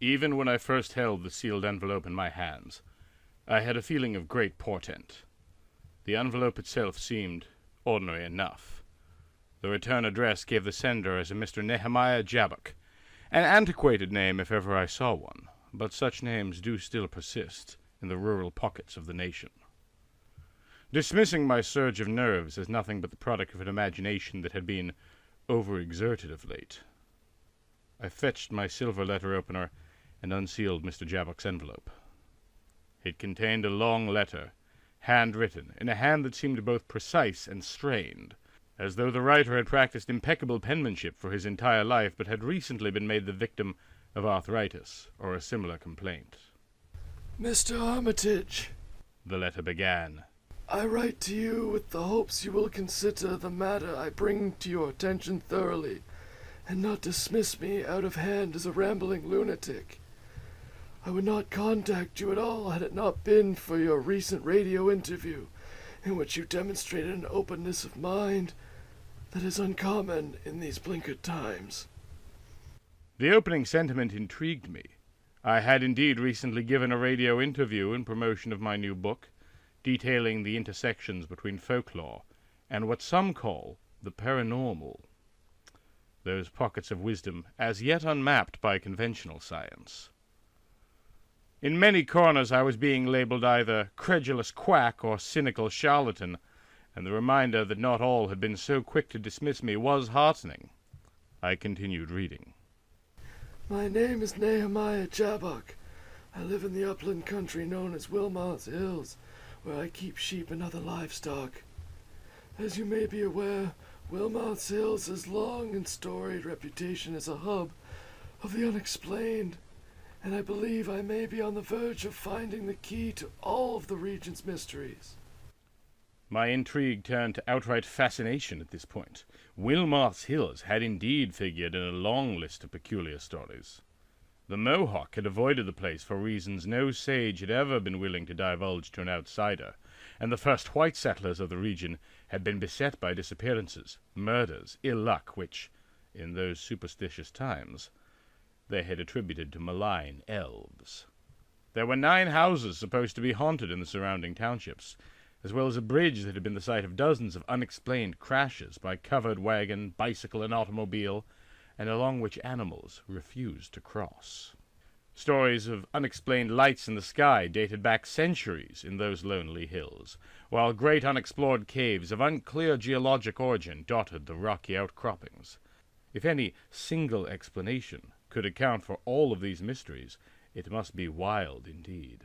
Even when I first held the sealed envelope in my hands, I had a feeling of great portent. The envelope itself seemed ordinary enough. The return address gave the sender as a Mr. Nehemiah Jabbok, an antiquated name if ever I saw one, but such names do still persist in the rural pockets of the nation. Dismissing my surge of nerves as nothing but the product of an imagination that had been overexerted of late, I fetched my silver letter opener and unsealed Mr. Jabbok's envelope. It contained a long letter, handwritten, in a hand that seemed both precise and strained, as though the writer had practiced impeccable penmanship for his entire life, but had recently been made the victim of arthritis or a similar complaint. Mr. Armitage, the letter began. I write to you with the hopes you will consider the matter I bring to your attention thoroughly, and not dismiss me out of hand as a rambling lunatic. I would not contact you at all had it not been for your recent radio interview, in which you demonstrated an openness of mind that is uncommon in these blinkered times. The opening sentiment intrigued me. I had indeed recently given a radio interview in promotion of my new book, detailing the intersections between folklore and what some call the paranormal, those pockets of wisdom as yet unmapped by conventional science. In many corners I was being labeled either credulous quack or cynical charlatan, and the reminder that not all had been so quick to dismiss me was heartening. I continued reading. My name is Nehemiah Jabbok. I live in the upland country known as Wilmot's Hills, where I keep sheep and other livestock. As you may be aware, Wilmot's Hills has long and storied reputation as a hub of the unexplained, and I believe I may be on the verge of finding the key to all of the region's mysteries. My intrigue turned to outright fascination at this point. Wilmot's Hills had indeed figured in a long list of peculiar stories. The Mohawk had avoided the place for reasons no sage had ever been willing to divulge to an outsider, and the first white settlers of the region had been beset by disappearances, murders, ill luck, which, in those superstitious times, they had attributed to malign elves. There were 9 houses supposed to be haunted in the surrounding townships, as well as a bridge that had been the site of dozens of unexplained crashes by covered wagon, bicycle, and automobile, and along which animals refused to cross. Stories of unexplained lights in the sky dated back centuries in those lonely hills, while great unexplored caves of unclear geologic origin dotted the rocky outcroppings. If any single explanation could account for all of these mysteries, it must be wild indeed.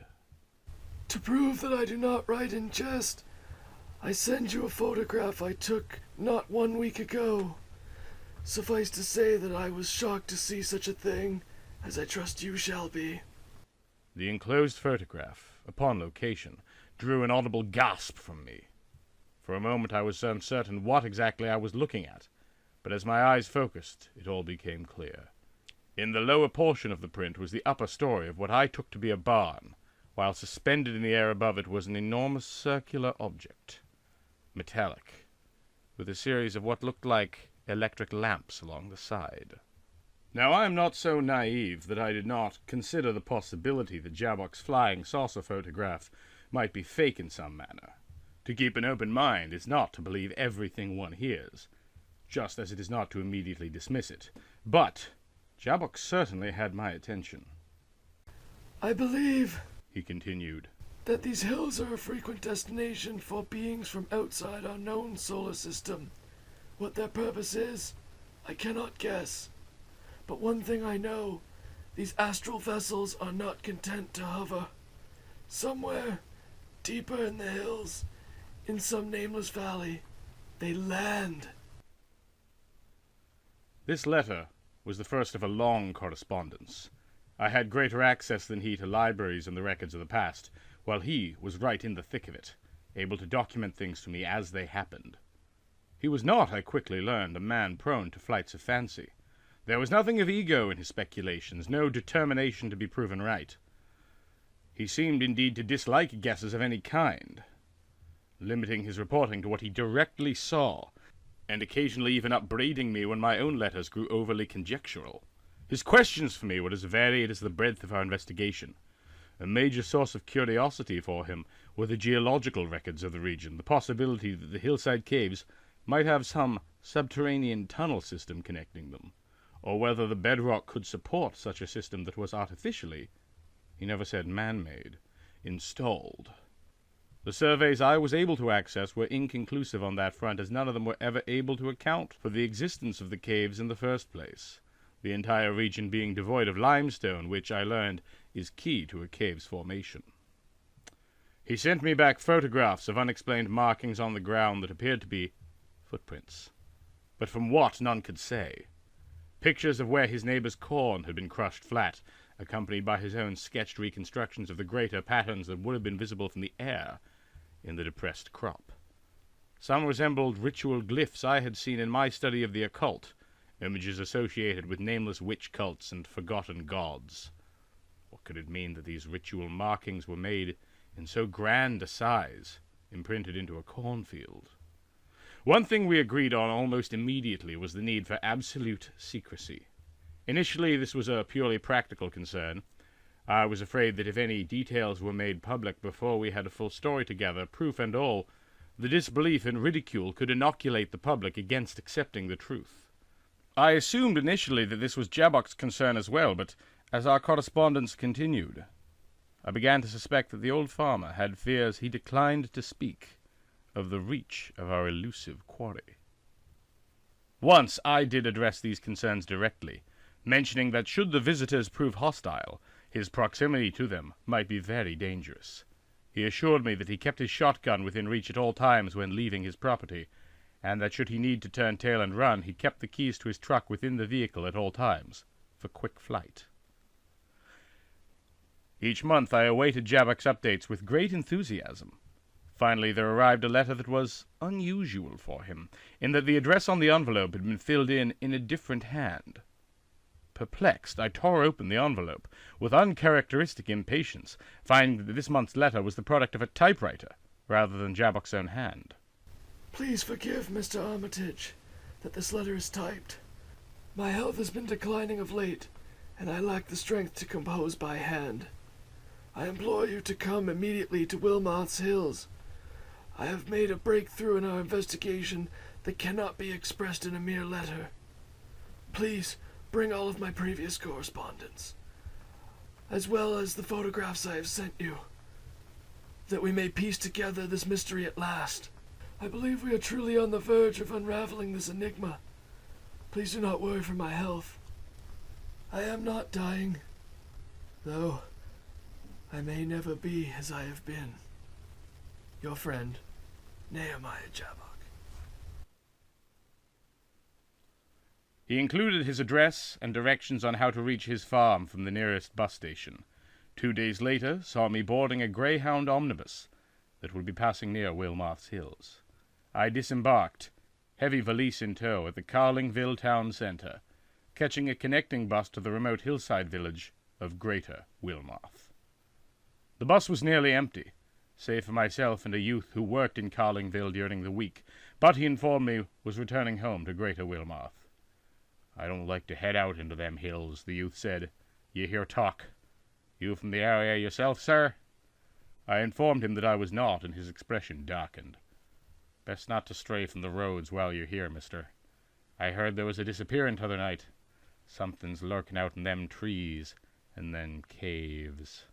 To prove that I do not write in jest, I send you a photograph I took not 1 week ago. Suffice to say that I was shocked to see such a thing, as I trust you shall be. The enclosed photograph, upon location, drew an audible gasp from me. For a moment I was uncertain what exactly I was looking at, but as my eyes focused, it all became clear. In the lower portion of the print was the upper story of what I took to be a barn, while suspended in the air above it was an enormous circular object, metallic, with a series of what looked like electric lamps along the side. Now, I am not so naive that I did not consider the possibility that Jabbok's flying saucer photograph might be fake in some manner. To keep an open mind is not to believe everything one hears, just as it is not to immediately dismiss it. But Jabbok certainly had my attention. I believe, he continued, that these hills are a frequent destination for beings from outside our known solar system. What their purpose is, I cannot guess. But one thing I know, these astral vessels are not content to hover. Somewhere, deeper in the hills, in some nameless valley, they land. This letter was the first of a long correspondence. I had greater access than he to libraries and the records of the past, while he was right in the thick of it, able to document things to me as they happened. He was not, I quickly learned, a man prone to flights of fancy. There was nothing of ego in his speculations, no determination to be proven right. He seemed indeed to dislike guesses of any kind, limiting his reporting to what he directly saw, and occasionally even upbraiding me when my own letters grew overly conjectural. His questions for me were as varied as the breadth of our investigation. A major source of curiosity for him were the geological records of the region, the possibility that the hillside caves might have some subterranean tunnel system connecting them, or whether the bedrock could support such a system that was artificially, he never said man-made, installed. The surveys I was able to access were inconclusive on that front, as none of them were ever able to account for the existence of the caves in the first place, the entire region being devoid of limestone, which, I learned, is key to a cave's formation. He sent me back photographs of unexplained markings on the ground that appeared to be footprints, but from what none could say. Pictures of where his neighbor's corn had been crushed flat, accompanied by his own sketched reconstructions of the greater patterns that would have been visible from the air in the depressed crop. Some resembled ritual glyphs I had seen in my study of the occult, images associated with nameless witch cults and forgotten gods. What could it mean that these ritual markings were made in so grand a size, imprinted into a cornfield? One thing we agreed on almost immediately was the need for absolute secrecy. Initially, this was a purely practical concern. I was afraid that if any details were made public before we had a full story together, proof and all, the disbelief and ridicule could inoculate the public against accepting the truth. I assumed initially that this was Jabbok's concern as well, but as our correspondence continued, I began to suspect that the old farmer had fears he declined to speak of the reach of our elusive quarry. Once I did address these concerns directly, mentioning that should the visitors prove hostile, his proximity to them might be very dangerous. He assured me that he kept his shotgun within reach at all times when leaving his property, and that should he need to turn tail and run, he kept the keys to his truck within the vehicle at all times, for quick flight. Each month I awaited Jabbok's updates with great enthusiasm. Finally there arrived a letter that was unusual for him, in that the address on the envelope had been filled in a different hand. Perplexed, I tore open the envelope, with uncharacteristic impatience, finding that this month's letter was the product of a typewriter, rather than Jabbok's own hand. Please forgive, Mr. Armitage, that this letter is typed. My health has been declining of late, and I lack the strength to compose by hand. I implore you to come immediately to Wilmoth's Hills. I have made a breakthrough in our investigation that cannot be expressed in a mere letter. Please bring all of my previous correspondence, as well as the photographs I have sent you, that we may piece together this mystery at last. I believe we are truly on the verge of unraveling this enigma. Please do not worry for my health. I am not dying, though I may never be as I have been. Your friend, Nehemiah Jabbok. He included his address and directions on how to reach his farm from the nearest bus station. 2 days later saw me boarding a Greyhound omnibus that would be passing near Wilmoth's Hills. I disembarked, heavy valise in tow, at the Carlingville town centre, catching a connecting bus to the remote hillside village of Greater Wilmoth. The bus was nearly empty, save for myself and a youth who worked in Carlingville during the week, but he informed me was returning home to Greater Wilmoth. "I don't like to head out into them hills," the youth said. "You hear talk. You from the area yourself, sir?" I informed him that I was not, and his expression darkened. "Best not to stray from the roads while you're here, mister. I heard there was a disappearing t'other night. Something's lurking out in them trees and them caves."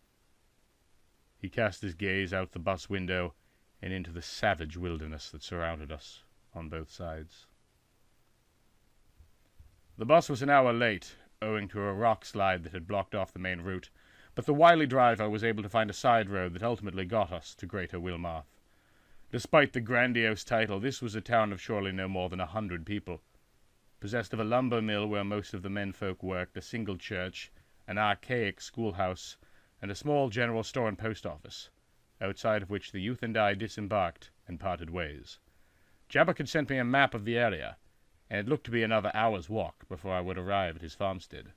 He cast his gaze out the bus window and into the savage wilderness that surrounded us on both sides. The bus was an hour late, owing to a rock slide that had blocked off the main route, but the wily driver was able to find a side road that ultimately got us to Greater Wilmoth. Despite the grandiose title, this was a town of surely no more than 100 people, possessed of a lumber mill where most of the menfolk worked, a single church, an archaic schoolhouse, and a small general store and post office, outside of which the youth and I disembarked and parted ways. Jabbok had sent me a map of the area, and it looked to be another hour's walk before I would arrive at his farmstead.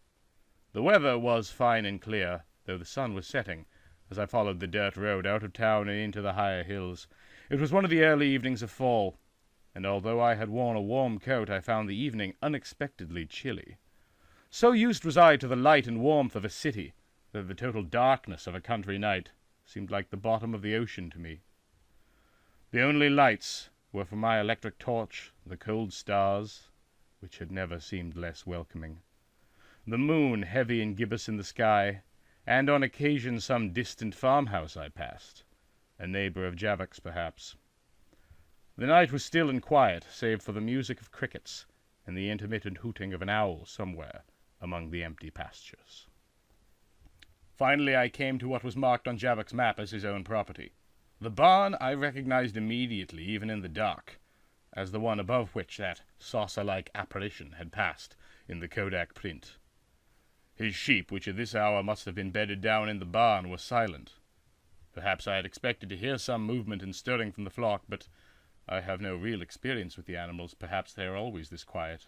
The weather was fine and clear, though the sun was setting, as I followed the dirt road out of town and into the higher hills. It was one of the early evenings of fall, and although I had worn a warm coat, I found the evening unexpectedly chilly. So used was I to the light and warmth of a city, that the total darkness of a country night seemed like the bottom of the ocean to me. The only lights were from my electric torch, the cold stars, which had never seemed less welcoming, the moon heavy and gibbous in the sky, and on occasion some distant farmhouse I passed, a neighbor of Javok's perhaps. The night was still and quiet, save for the music of crickets and the intermittent hooting of an owl somewhere among the empty pastures. Finally I came to what was marked on Javok's map as his own property. The barn I recognized immediately, even in the dark, as the one above which that saucer-like apparition had passed in the Kodak print. His sheep, which at this hour must have been bedded down in the barn, were silent. Perhaps I had expected to hear some movement and stirring from the flock, but I have no real experience with the animals. Perhaps they are always this quiet.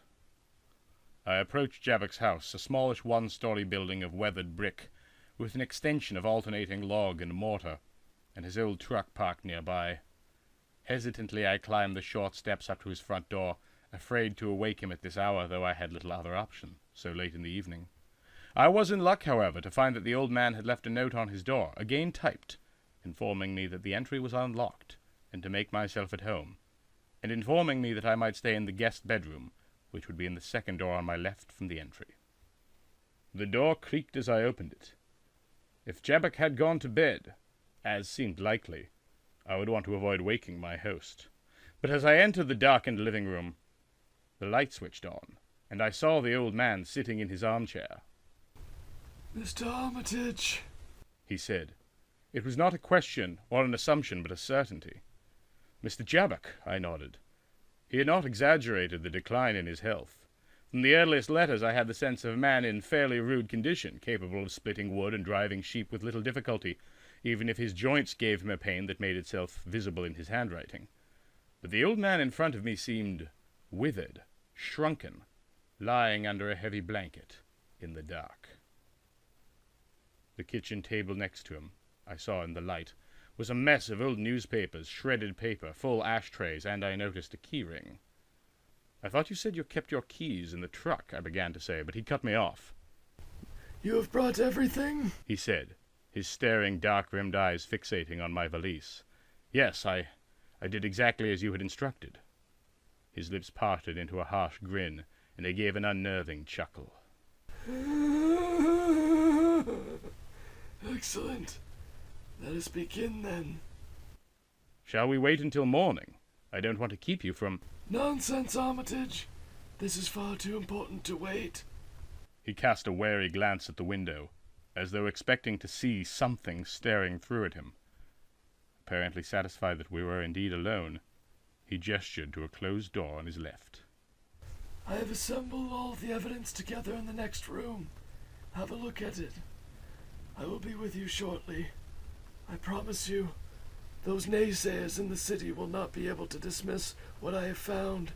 I approached Javok's house, a smallish one-story building of weathered brick, with an extension of alternating log and mortar, and his old truck parked nearby. Hesitantly I climbed the short steps up to his front door, afraid to awake him at this hour, though I had little other option, so late in the evening. I was in luck, however, to find that the old man had left a note on his door, again typed, informing me that the entry was unlocked, and to make myself at home, and informing me that I might stay in the guest bedroom, which would be in the second door on my left from the entry. The door creaked as I opened it. If Javok had gone to bed, as seemed likely, I would want to avoid waking my host. But as I entered the darkened living room, the light switched on, and I saw the old man sitting in his armchair. "Mr. Armitage," he said. It was not a question or an assumption, but a certainty. "Mr. Javok," I nodded. He had not exaggerated the decline in his health. From the earliest letters I had the sense of a man in fairly rude condition, capable of splitting wood and driving sheep with little difficulty, even if his joints gave him a pain that made itself visible in his handwriting. But the old man in front of me seemed withered, shrunken, lying under a heavy blanket in the dark. The kitchen table next to him, I saw in the light, was a mess of old newspapers, shredded paper, full ashtrays, and I noticed a key ring. "I thought you said you kept your keys in the truck," I began to say, but he cut me off. "You have brought everything?" he said, his staring, dark-rimmed eyes fixating on my valise. "Yes, I did exactly as you had instructed." His lips parted into a harsh grin, and he gave an unnerving chuckle. "Excellent. Let us begin, then." "Shall we wait until morning? I don't want to keep you from—" "Nonsense, Armitage. This is far too important to wait." He cast a wary glance at the window, as though expecting to see something staring through at him. Apparently satisfied that we were indeed alone, he gestured to a closed door on his left. "I have assembled all the evidence together in the next room. Have a look at it. I will be with you shortly. I promise you, those naysayers in the city will not be able to dismiss what I have found."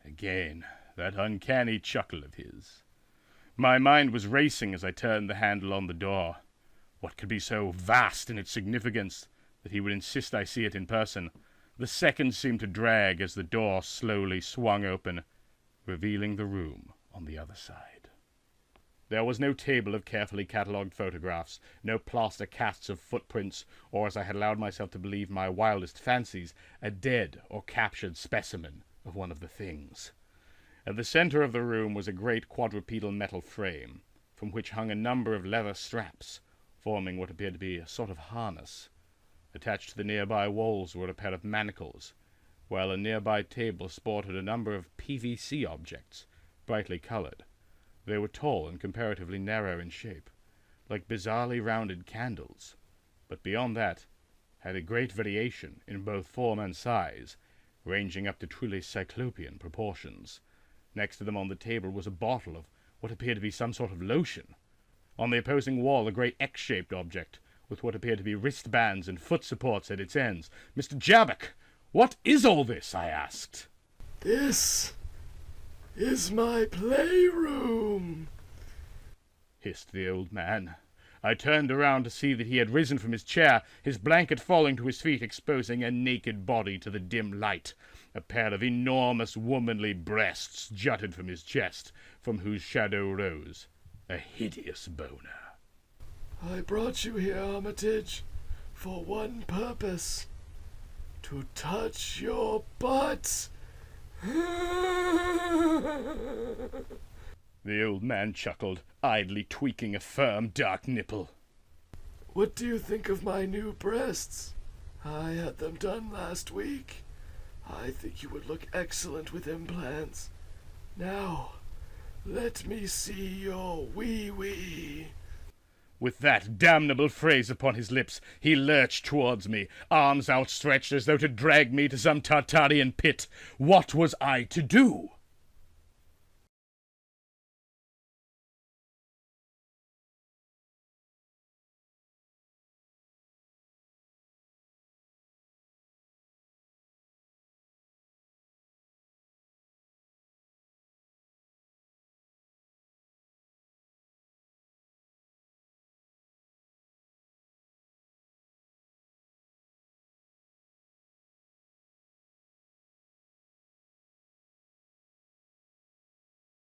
Again, that uncanny chuckle of his. My mind was racing as I turned the handle on the door. What could be so vast in its significance that he would insist I see it in person? The seconds seemed to drag as the door slowly swung open, revealing the room on the other side. There was no table of carefully catalogued photographs, no plaster casts of footprints, or, as I had allowed myself to believe my wildest fancies, a dead or captured specimen of one of the things. At the center of the room was a great quadrupedal metal frame, from which hung a number of leather straps, forming what appeared to be a sort of harness. Attached to the nearby walls were a pair of manacles, while a nearby table sported a number of PVC objects, brightly colored. They were tall and comparatively narrow in shape, like bizarrely rounded candles, but beyond that had a great variation in both form and size, ranging up to truly cyclopean proportions. Next to them on the table was a bottle of what appeared to be some sort of lotion. On the opposing wall a great X-shaped object, with what appeared to be wristbands and foot supports at its ends. "Mr. Javok, what is all this?" I asked. "This is my playroom," hissed the old man. I turned around to see that he had risen from his chair, his blanket falling to his feet, exposing a naked body to the dim light. A pair of enormous womanly breasts jutted from his chest, from whose shadow rose a hideous boner. I brought you here, Armitage, for one purpose. To touch your butt. The old man chuckled, idly tweaking a firm, dark nipple. What do you think of my new breasts? I had them done last week. I think you would look excellent with implants. Now, let me see your wee-wee. With that damnable phrase upon his lips, he lurched towards me, arms outstretched as though to drag me to some Tartarian pit. What was I to do?